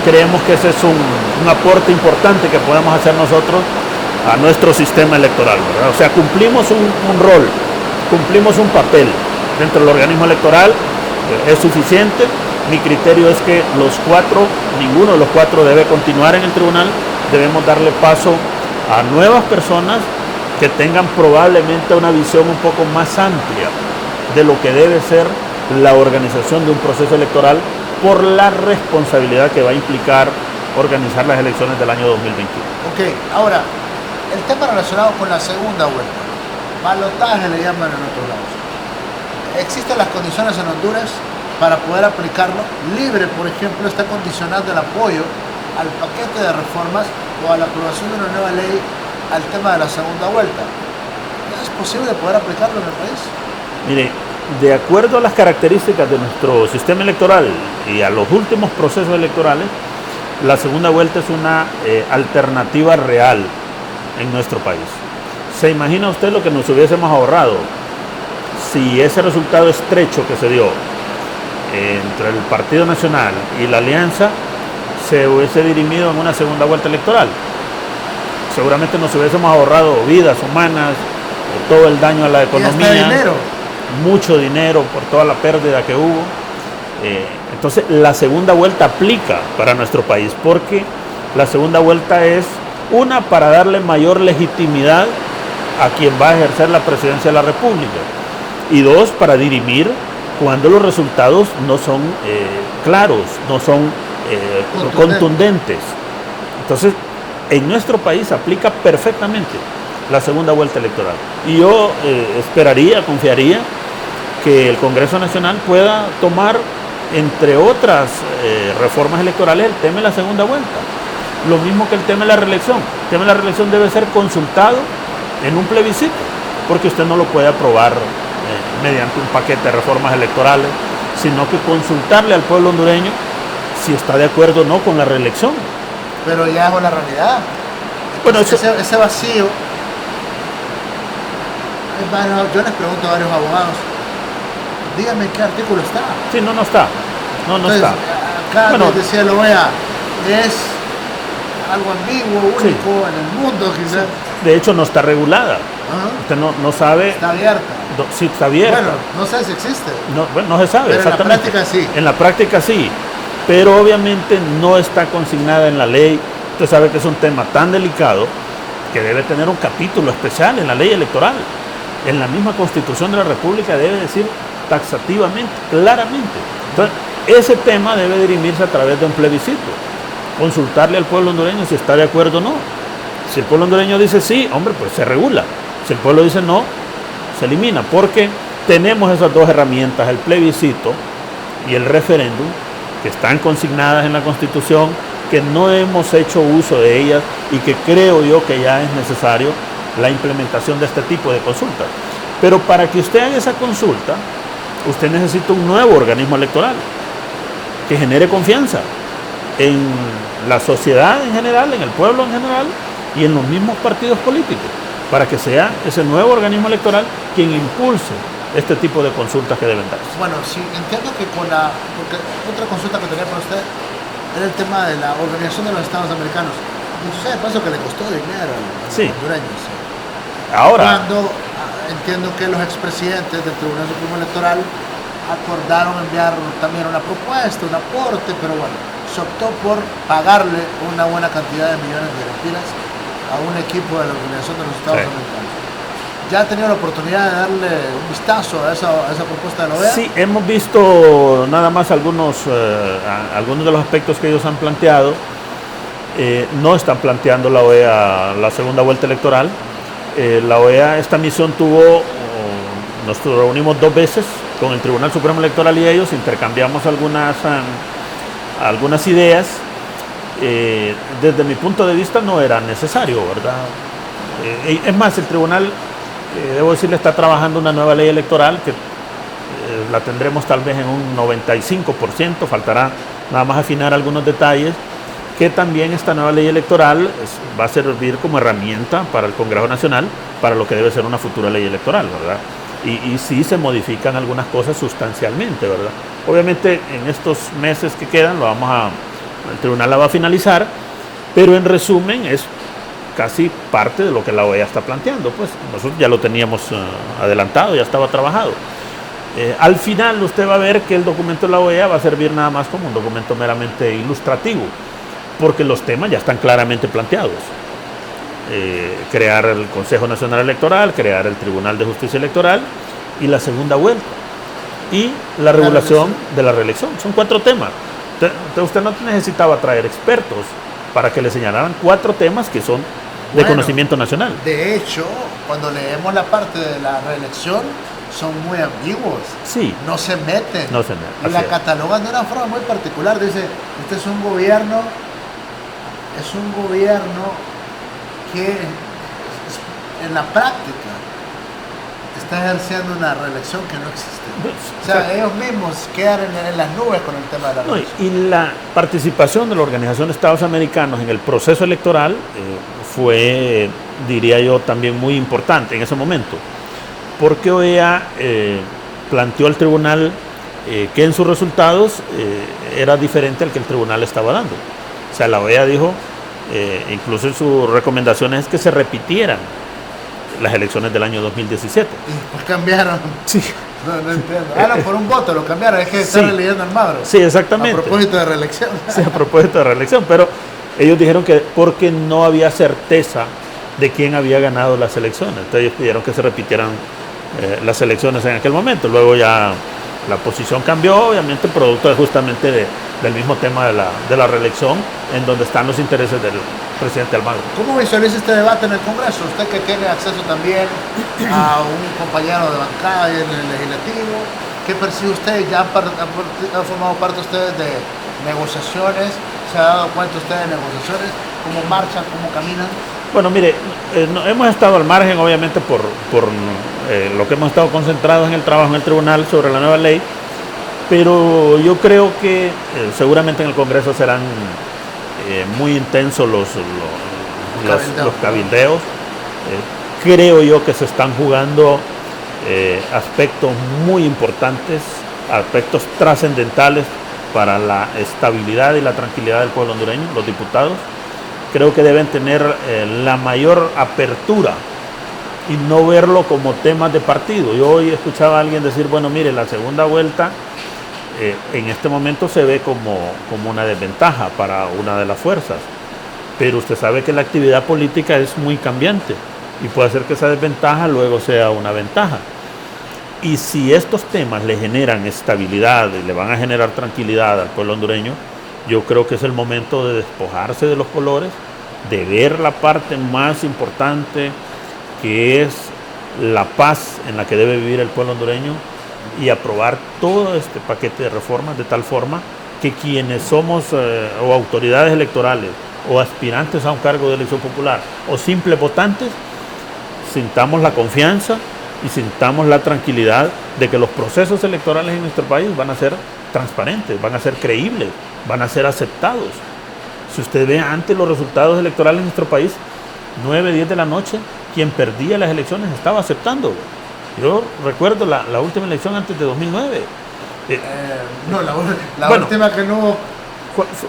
creemos que ese es un aporte importante que podemos hacer nosotros a nuestro sistema electoral, ¿verdad? O sea, cumplimos un rol, cumplimos un papel dentro del organismo electoral, es suficiente. Mi criterio es que ninguno de los 4 debe continuar en el tribunal. Debemos darle paso a nuevas personas que tengan probablemente una visión un poco más amplia de lo que debe ser la organización de un proceso electoral, por la responsabilidad que va a implicar organizar las elecciones del año 2021. Ok, ahora, el tema relacionado con la segunda vuelta, balotaje le llaman en otros lados. ¿Existen las condiciones en Honduras para poder aplicarlo? Libre, por ejemplo, está condicionando el apoyo al paquete de reformas o a la aprobación de una nueva ley al tema de la segunda vuelta. ¿Es posible poder aplicarlo en el país? Mire, de acuerdo a las características de nuestro sistema electoral y a los últimos procesos electorales, la segunda vuelta es una alternativa real en nuestro país. ¿Se imagina usted lo que nos hubiésemos ahorrado si ese resultado estrecho que se dio entre el Partido Nacional y la Alianza se hubiese dirimido en una segunda vuelta electoral? Seguramente nos hubiésemos ahorrado vidas humanas, todo el daño a la economía, y hasta dinero. Mucho dinero por toda la pérdida que hubo. Entonces la segunda vuelta aplica para nuestro país, porque la segunda vuelta es una, para darle mayor legitimidad a quien va a ejercer la presidencia de la República, y 2, para dirimir cuando los resultados no son claros, no son contundentes. Entonces, en nuestro país aplica perfectamente la segunda vuelta electoral. Y yo esperaría, confiaría que el Congreso Nacional pueda tomar, entre otras reformas electorales, el tema de la segunda vuelta. Lo mismo que el tema de la reelección. El tema de la reelección debe ser consultado en un plebiscito, porque usted no lo puede aprobar mediante un paquete de reformas electorales, sino que consultarle al pueblo hondureño si está de acuerdo o no con la reelección. Pero ya es una realidad. Bueno, ese vacío. Yo les pregunto a varios abogados, dígame qué artículo está. Sí, no está. No Entonces, está. Acá Bueno, decía lo vea, es algo ambiguo, único sí, en el mundo quizás. de hecho no está regulada. Ajá. Usted no sabe. Está abierta. Sí, está abierta. Bueno, no sé si existe. No se sabe. Pero exactamente. en la práctica sí. En la práctica sí, pero obviamente no está consignada en la ley. Usted sabe que es un tema tan delicado que debe tener un capítulo especial en la ley electoral. En la misma Constitución de la República debe decir taxativamente, claramente. Entonces, ese tema debe dirimirse a través de un plebiscito. Consultarle al pueblo hondureño si está de acuerdo o no. Si el pueblo hondureño dice sí, hombre, pues se regula. Si el pueblo dice no, se elimina, porque tenemos esas 2 herramientas, el plebiscito y el referéndum, que están consignadas en la Constitución, que no hemos hecho uso de ellas y que creo yo que ya es necesario la implementación de este tipo de consultas. Pero para que usted haga esa consulta, usted necesita un nuevo organismo electoral que genere confianza. en la sociedad en general, en el pueblo en general y en los mismos partidos políticos, para que sea ese nuevo organismo electoral quien impulse este tipo de consultas que deben darse. Bueno, sí, entiendo que porque otra consulta que tenía para usted era el tema de la Organización de los Estados Americanos. Y usted paso que le costó dinero a los hondureños. Ahora, cuando entiendo que los expresidentes del Tribunal Supremo Electoral acordaron enviar también una propuesta, un aporte, pero bueno, se optó por pagarle una buena cantidad de millones de lempiras a un equipo de la Organización de los Estados Americanos. ¿Ya ha tenido la oportunidad de darle un vistazo a esa propuesta de la OEA? Sí, hemos visto nada más algunos de los aspectos que ellos han planteado. No están planteando la OEA la segunda vuelta electoral. La OEA, esta misión nos reunimos 2 veces con el Tribunal Supremo Electoral y ellos, intercambiamos algunas ideas. Desde mi punto de vista no era necesario, ¿verdad? Es más, el tribunal, debo decirle, está trabajando una nueva ley electoral que la tendremos tal vez en un 95%, faltará nada más afinar algunos detalles, que también esta nueva ley electoral va a servir como herramienta para el Congreso Nacional, para lo que debe ser una futura ley electoral, ¿verdad? Y sí se modifican algunas cosas sustancialmente, ¿verdad? Obviamente en estos meses que quedan el tribunal la va a finalizar, pero en resumen es casi parte de lo que la OEA está planteando. Pues nosotros ya lo teníamos adelantado, ya estaba trabajado. Al final usted va a ver que el documento de la OEA va a servir nada más como un documento meramente ilustrativo, porque los temas ya están claramente planteados. Crear el Consejo Nacional Electoral, crear el Tribunal de Justicia Electoral y la segunda vuelta y la regulación de la reelección. Son 4 temas. Usted no necesitaba traer expertos para que le señalaran 4 temas que son de conocimiento nacional. De hecho, cuando leemos la parte de la reelección, son muy ambiguos. Sí. No se meten. No se meten. Y la catalogan de una forma muy particular. Dice, este es un gobierno que en la práctica está ejerciendo una reelección que no existe. O sea, ellos mismos quedan en las nubes con el tema de la reelección. Y la participación de la Organización de Estados Americanos en el proceso electoral fue, diría yo, también muy importante en ese momento, porque OEA planteó al tribunal que en sus resultados era diferente al que el tribunal estaba dando. O sea, la OEA dijo, incluso en sus recomendaciones, es que se repitieran las elecciones del año 2017. Y pues cambiaron. Sí. No entiendo. Por un voto lo cambiaron, es que están leyendo el Magro. Sí, exactamente. A propósito de reelección. Sí, a propósito de reelección, pero ellos dijeron que porque no había certeza de quién había ganado las elecciones, entonces ellos pidieron que se repitieran las elecciones en aquel momento. Luego ya la posición cambió, obviamente producto justamente del mismo tema de la reelección, en donde están los intereses del presidente Almagro. ¿Cómo visualiza este debate en el Congreso? Usted que tiene acceso también a un compañero de bancada en el legislativo, ¿qué percibe usted? ¿Ya ha formado parte ustedes de negociaciones? ¿Se ha dado cuenta usted de negociaciones? ¿Cómo marchan? ¿Cómo caminan? Bueno, mire, hemos estado al margen, obviamente, por lo que hemos estado concentrados en el trabajo en el tribunal sobre la nueva ley, pero yo creo que seguramente en el Congreso serán muy intensos los cabildeos. Creo yo que se están jugando aspectos muy importantes, aspectos trascendentales para la estabilidad y la tranquilidad del pueblo hondureño, los diputados. Creo que deben tener la mayor apertura y no verlo como temas de partido. Yo hoy escuchaba a alguien decir, bueno, mire, la segunda vuelta en este momento se ve como una desventaja para una de las fuerzas, pero usted sabe que la actividad política es muy cambiante y puede hacer que esa desventaja luego sea una ventaja. Y si estos temas le generan estabilidad y le van a generar tranquilidad al pueblo hondureño, yo creo que es el momento de despojarse de los colores, de ver la parte más importante, que es la paz en la que debe vivir el pueblo hondureño, y aprobar todo este paquete de reformas de tal forma que quienes somos o autoridades electorales o aspirantes a un cargo de elección popular o simples votantes, sintamos la confianza y sintamos la tranquilidad de que los procesos electorales en nuestro país van a ser transparentes, van a ser creíbles, van a ser aceptados. Si usted ve antes los resultados electorales en nuestro país, 9, 10 de la noche, quien perdía las elecciones estaba aceptando. Yo recuerdo la última elección antes de 2009. No, la última que no hubo.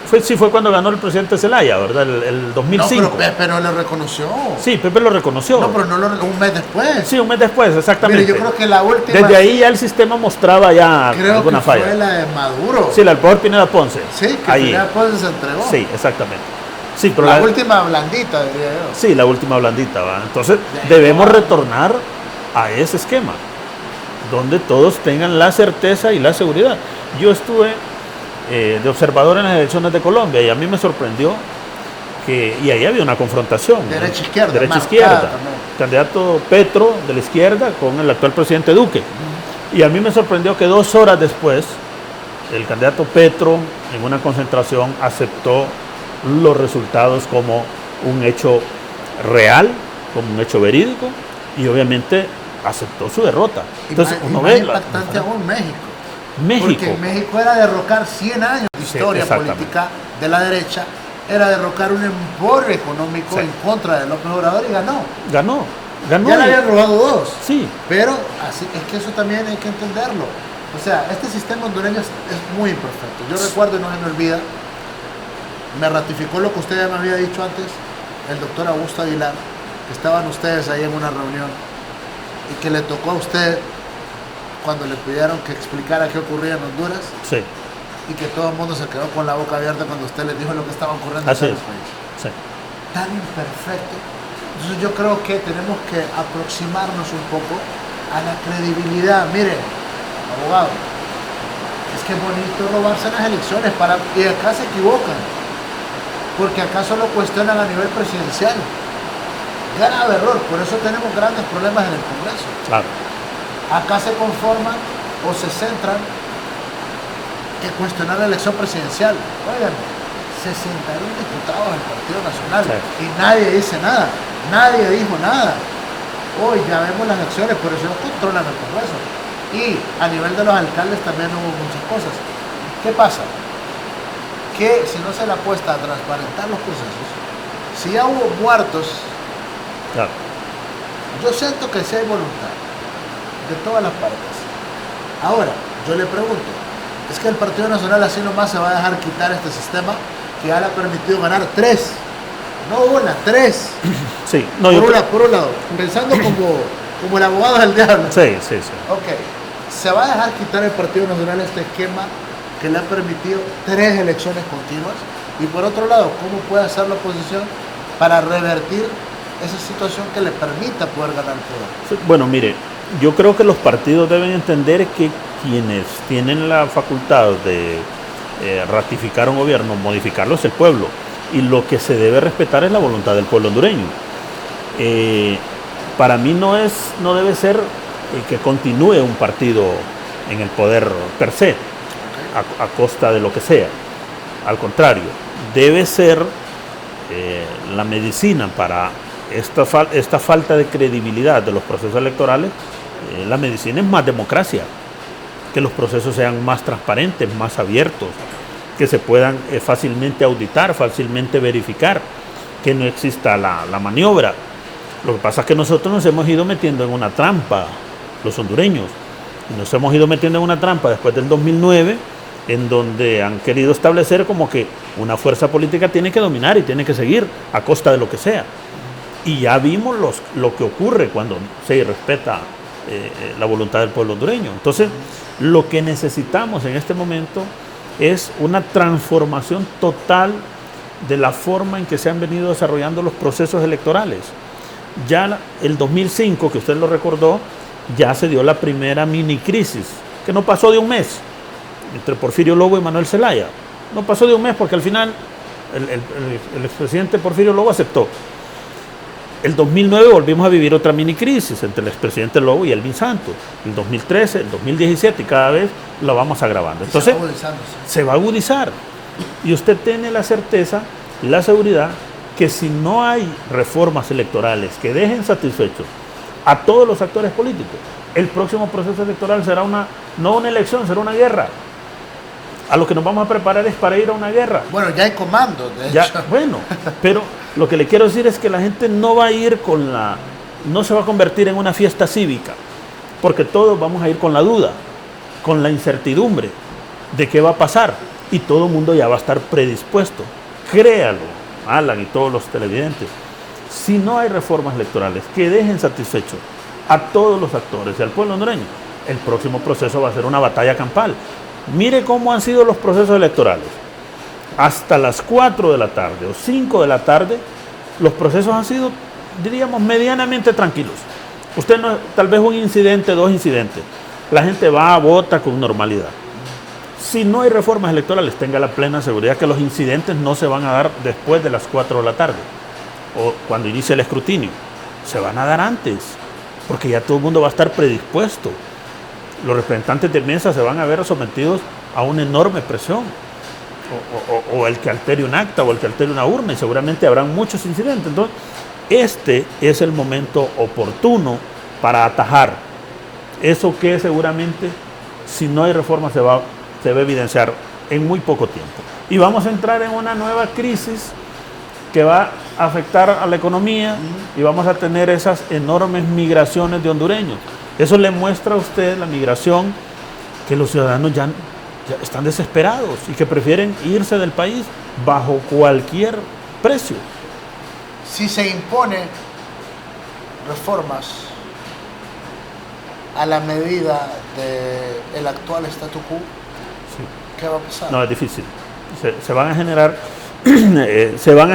Fue cuando ganó el presidente Zelaya, ¿verdad? El 2005. No, pero lo reconoció. Sí, Pepe lo reconoció. No, pero un mes después. Sí, un mes después, exactamente. Mire, yo creo que la última... Desde ahí ya el sistema mostraba ya alguna falla. Creo que fue la de Maduro. Sí, la del poder Pineda Ponce. Sí, que Pineda Ponce se entregó. Sí, exactamente. Sí, pero la última blandita, diría yo. Sí, la última blandita, ¿va? Entonces, debemos retornar a ese esquema, donde todos tengan la certeza y la seguridad. Yo estuve de observador en las elecciones de Colombia y a mí me sorprendió que, y ahí había una confrontación. Derecha-izquierda. Candidato Petro de la izquierda con el actual presidente Duque. Y a mí me sorprendió que 2 horas después, el candidato Petro en una concentración aceptó los resultados como un hecho real, como un hecho verídico, y obviamente aceptó su derrota. Entonces, uno ve impactante aún México. México. Porque en México era derrocar 100 años de historia política de la derecha, era derrocar un emporio económico en contra de López Obrador y ganó. Ganó. Ya le habían robado 2. Sí. Pero así es que eso también hay que entenderlo. O sea, este sistema hondureño es muy imperfecto. Yo recuerdo y no se me olvida, me ratificó lo que usted ya me había dicho antes, el doctor Augusto Aguilar, que estaban ustedes ahí en una reunión y que le tocó a usted cuando le pidieron que explicara qué ocurría en Honduras. Sí. Y que todo el mundo se quedó con la boca abierta cuando usted les dijo lo que estaba ocurriendo en el país. Sí. Tan imperfecto. Entonces yo creo que tenemos que aproximarnos un poco a la credibilidad. Mire, abogado, es que es bonito robarse las elecciones y acá se equivocan. Porque acá solo cuestionan a nivel presidencial. Grave error, por eso tenemos grandes problemas en el Congreso. Claro. Acá se conforman o se centran en cuestionar la elección presidencial. Oigan, 61 diputados del Partido Nacional y nadie dice nada, nadie dijo nada. Hoy ya vemos las acciones, por eso ellos controlan el Congreso. Y a nivel de los alcaldes también hubo muchas cosas. ¿Qué pasa? Que si no se le apuesta a transparentar los procesos, si ya hubo muertos, yo siento que sí hay voluntad de todas las partes. Ahora, yo le pregunto, ¿es que el Partido Nacional así nomás se va a dejar quitar este sistema que ya le ha permitido ganar 3? No una, 3. Sí, no, por un lado, pensando como el abogado del diablo. Sí. Ok, se va a dejar quitar el Partido Nacional este esquema que le ha permitido 3 elecciones continuas. Y por otro lado, ¿cómo puede hacer la oposición para revertir esa situación que le permita poder ganar poder? Bueno, mire, yo creo que los partidos deben entender que quienes tienen la facultad de ratificar un gobierno, modificarlo, es el pueblo. Y lo que se debe respetar es la voluntad del pueblo hondureño. Para mí no debe ser que continúe un partido en el poder per se, a costa de lo que sea. Al contrario, debe ser la medicina para esta falta de credibilidad de los procesos electorales. La medicina es más democracia, que los procesos sean más transparentes, más abiertos, que se puedan fácilmente auditar, fácilmente verificar, que no exista la maniobra. Lo que pasa es que nosotros nos hemos ido metiendo en una trampa, los hondureños, y nos hemos ido metiendo en una trampa después del 2009, en donde han querido establecer como que una fuerza política tiene que dominar y tiene que seguir a costa de lo que sea. Y ya vimos lo que ocurre cuando se irrespeta la voluntad del pueblo hondureño. Entonces, lo que necesitamos en este momento es una transformación total de la forma en que se han venido desarrollando los procesos electorales. Ya el 2005, que usted lo recordó, ya se dio la primera mini crisis, que no pasó de un mes, entre Porfirio Lobo y Manuel Zelaya. No pasó de un mes porque al final el expresidente Porfirio Lobo aceptó. El 2009 volvimos a vivir otra mini crisis entre el expresidente Lobo y Elvin Santos. El 2013, el 2017 y cada vez lo vamos agravando. Entonces se va a agudizar. Y usted tiene la certeza, la seguridad, que si no hay reformas electorales que dejen satisfechos a todos los actores políticos, el próximo proceso electoral será no una elección, será una guerra. A lo que nos vamos a preparar es para ir a una guerra. Bueno, ya hay comandos, de Ya, hecho. bueno, pero lo que le quiero decir es que la gente no va a ir no se va a convertir en una fiesta cívica, porque todos vamos a ir con la duda, con la incertidumbre de qué va a pasar, y todo el mundo ya va a estar predispuesto. Créalo, Alan y todos los televidentes, si no hay reformas electorales que dejen satisfechos a todos los actores y al pueblo hondureño, el próximo proceso va a ser una batalla campal. Mire cómo han sido los procesos electorales. Hasta las 4 de la tarde o 5 de la tarde, los procesos han sido, diríamos, medianamente tranquilos. Usted no, tal vez un incidente, 2 incidentes. La gente va, vota con normalidad. Si no hay reformas electorales, tenga la plena seguridad que los incidentes no se van a dar después de las 4 de la tarde o cuando inicie el escrutinio. Se van a dar antes, porque ya todo el mundo va a estar predispuesto. Los representantes de mesa se van a ver sometidos a una enorme presión, o el que altere un acta o el que altere una urna, y seguramente habrán muchos incidentes. Entonces, este es el momento oportuno para atajar eso que seguramente, si no hay reforma, se va a evidenciar en muy poco tiempo. Y vamos a entrar en una nueva crisis que va a afectar a la economía, y vamos a tener esas enormes migraciones de hondureños. Eso le muestra a usted, la migración, que los ciudadanos ya están desesperados y que prefieren irse del país bajo cualquier precio. Si se impone reformas a la medida del actual statu quo, Sí. ¿qué va a pasar? No, es difícil. Se van a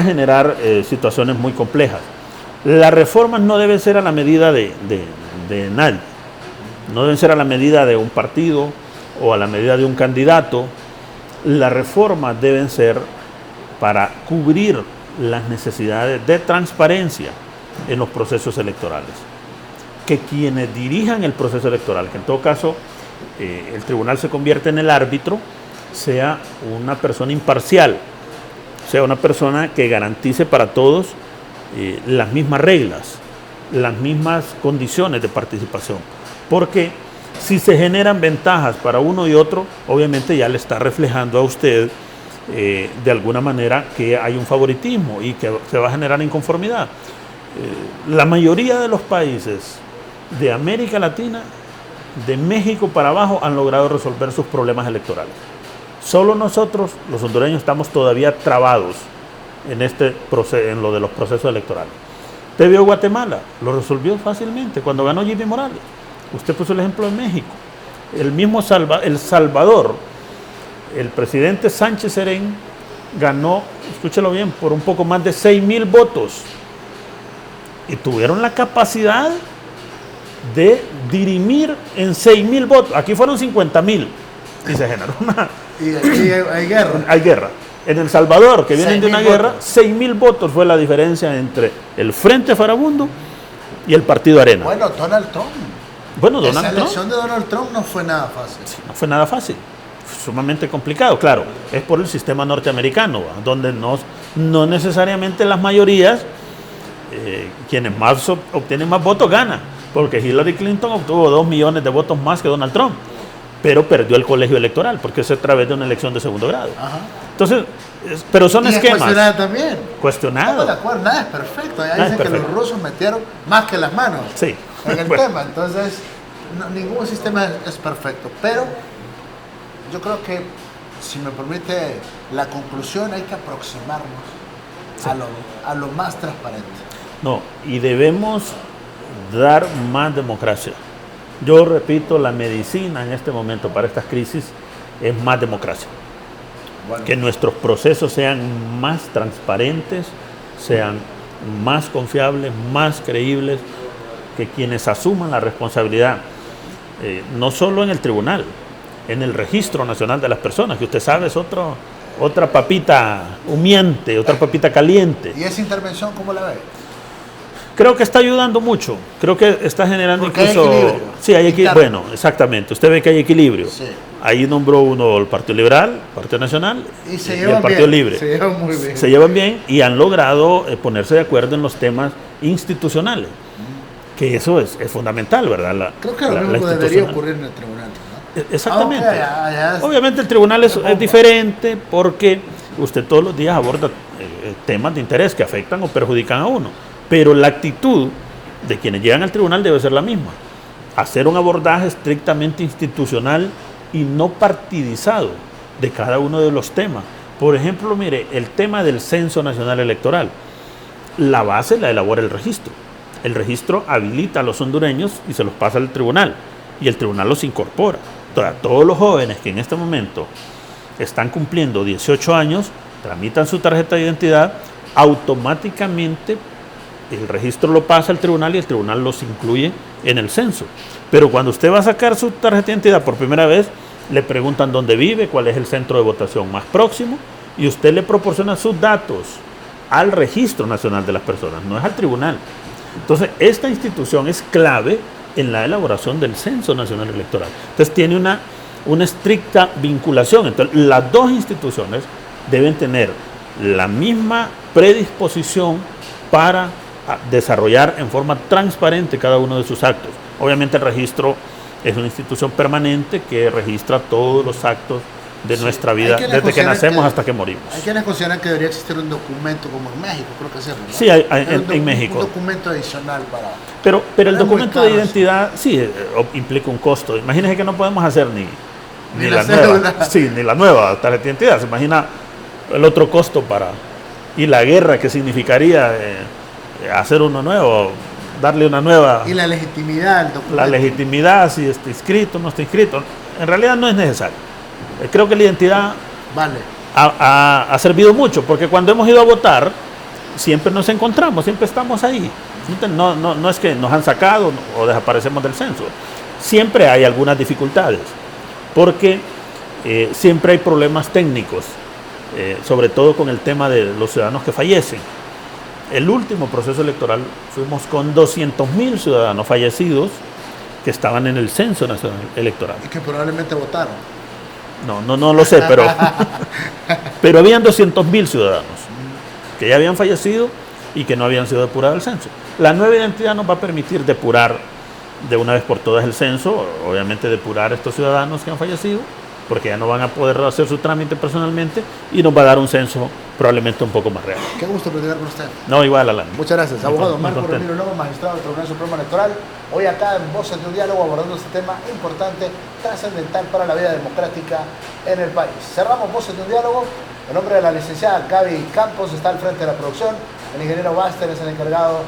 generar, situaciones muy complejas. Las reformas no deben ser a la medida de nadie. No deben ser a la medida de un partido o a la medida de un candidato. Las reformas deben ser para cubrir las necesidades de transparencia en los procesos electorales. Que quienes dirijan el proceso electoral, que en todo caso el tribunal se convierte en el árbitro, sea una persona imparcial, sea una persona que garantice para todos las mismas reglas, las mismas condiciones de participación. Porque si se generan ventajas para uno y otro, obviamente ya le está reflejando a usted de alguna manera que hay un favoritismo y que se va a generar inconformidad. La mayoría de los países de América Latina, de México para abajo, han logrado resolver sus problemas electorales. Solo nosotros, los hondureños, estamos todavía trabados en lo de los procesos electorales. Usted vio Guatemala, lo resolvió fácilmente cuando ganó Jimmy Morales. Usted puso el ejemplo de México. El mismo El Salvador, el presidente Sánchez Serén ganó, escúchelo bien, por un poco más de 6,000 votos. Y tuvieron la capacidad de dirimir en 6,000 votos. Aquí fueron 50,000 y se generó una... Y hay guerra. Hay guerra. En El Salvador, que vienen de una 6,000 guerra, votos. 6,000 votos fue la diferencia entre el Frente Farabundo y el Partido Arena. Bueno, Donald Trump. Bueno, Esa Donald Trump elección de Donald Trump no fue nada fácil. no fue nada fácil, fue sumamente complicado, claro, es por el sistema norteamericano, ¿va? Donde no necesariamente las mayorías, quienes más obtienen más votos ganan, porque Hillary Clinton obtuvo 2 millones de votos más que Donald Trump, pero perdió el colegio electoral, porque es a través de una elección de segundo grado. Ajá. Entonces, pero son Y es esquemas. cuestionada también. Cuestionado. Estamos de acuerdo, nada es perfecto. Ya Nada dicen es que los perfecto. rusos metieron más que las manos Sí. en el Bueno. tema. Entonces, ningún sistema es perfecto. Pero yo creo que, si me permite la conclusión, hay que aproximarnos a lo más transparente. No, y debemos dar más democracia. Yo repito, la medicina en este momento para estas crisis es más democracia. Bueno, Que nuestros procesos sean más transparentes, sean más confiables, más creíbles, que quienes asuman la responsabilidad, no solo en el tribunal, en el Registro Nacional de las Personas, que usted sabe es otra papita humeante, otra papita caliente. ¿y esa intervención cómo la ve? Creo que está ayudando mucho, creo que está generando Porque hay incluso... equilibrio. Sí, hay Interno. bueno, exactamente, usted ve que hay equilibrio. Sí. Ahí nombró uno el Partido Liberal, Partido Nacional Y se el llevan Partido bien. Libre. Se llevan muy bien. Se llevan bien y han logrado ponerse de acuerdo en los temas institucionales, que eso es fundamental, ¿verdad? Creo que lo mismo debería institucional. ocurrir en el tribunal, ¿no? Exactamente. Okay, Obviamente el tribunal es diferente porque usted todos los días aborda temas de interés que afectan o perjudican a uno, pero la actitud de quienes llegan al tribunal debe ser la misma: hacer un abordaje estrictamente institucional y no partidizado de cada uno de los temas. Por ejemplo, mire, el tema del Censo Nacional Electoral, la base la elabora el registro. El registro habilita a los hondureños y se los pasa al tribunal, y el tribunal los incorpora. Todos los jóvenes que en este momento están cumpliendo 18 años, tramitan su tarjeta de identidad, automáticamente el registro lo pasa al tribunal y el tribunal los incluye en el censo. Pero cuando usted va a sacar su tarjeta de identidad por primera vez, le preguntan dónde vive, cuál es el centro de votación más próximo, y usted le proporciona sus datos al Registro Nacional de las Personas, no es al tribunal. Entonces, esta institución es clave en la elaboración del Censo Nacional Electoral. Entonces, tiene una estricta vinculación. Entonces, las dos instituciones deben tener la misma predisposición para desarrollar en forma transparente cada uno de sus actos. Obviamente, el registro es una institución permanente que registra todos los actos de nuestra vida, desde que nacemos hasta que morimos. Hay quienes consideran que debería existir un documento como en México, creo que es ¿verdad? Sí, en México. Un documento adicional para... Pero el documento de identidad sí implica un costo. Imagínense que no podemos hacer ni la nueva. Sí, ni la nueva tarjeta de identidad. Se imagina el otro costo y la guerra que significaría hacer uno nuevo, darle una nueva... Y la legitimidad del documento. La legitimidad, si está inscrito o no está inscrito. En realidad no es necesario. Creo que la identidad ha servido mucho, porque cuando hemos ido a votar, siempre nos encontramos, siempre estamos ahí. No es que nos han sacado o desaparecemos del censo. Siempre hay algunas dificultades, porque siempre hay problemas técnicos, sobre todo con el tema de los ciudadanos que fallecen. El último proceso electoral fuimos con 200.000 ciudadanos fallecidos que estaban en el Censo Nacional Electoral. Y que probablemente votaron. No lo sé, pero habían 200.000 ciudadanos que ya habían fallecido y que no habían sido depurados del censo. La nueva identidad nos va a permitir depurar de una vez por todas el censo, obviamente depurar a estos ciudadanos que han fallecido, porque ya no van a poder hacer su trámite personalmente, y nos va a dar un censo probablemente un poco más real. Qué gusto platicar con usted. No, igual, Alan. Muchas gracias. Abogado Marco Ramiro Lobo, magistrado del Tribunal Supremo Electoral. Hoy acá en Voces de un Diálogo abordando este tema importante, trascendental para la vida democrática en el país. Cerramos Voces de un Diálogo. En nombre de la licenciada Gaby Campos está al frente de la producción. El ingeniero Baster es el encargado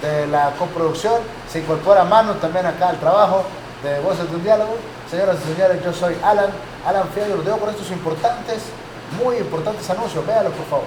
de la coproducción. Se incorpora Manu también acá al trabajo de Voces de un Diálogo. Señoras y señores, yo soy Alan Fierro. Los dejo con estos muy importantes anuncios. Véanlos, por favor.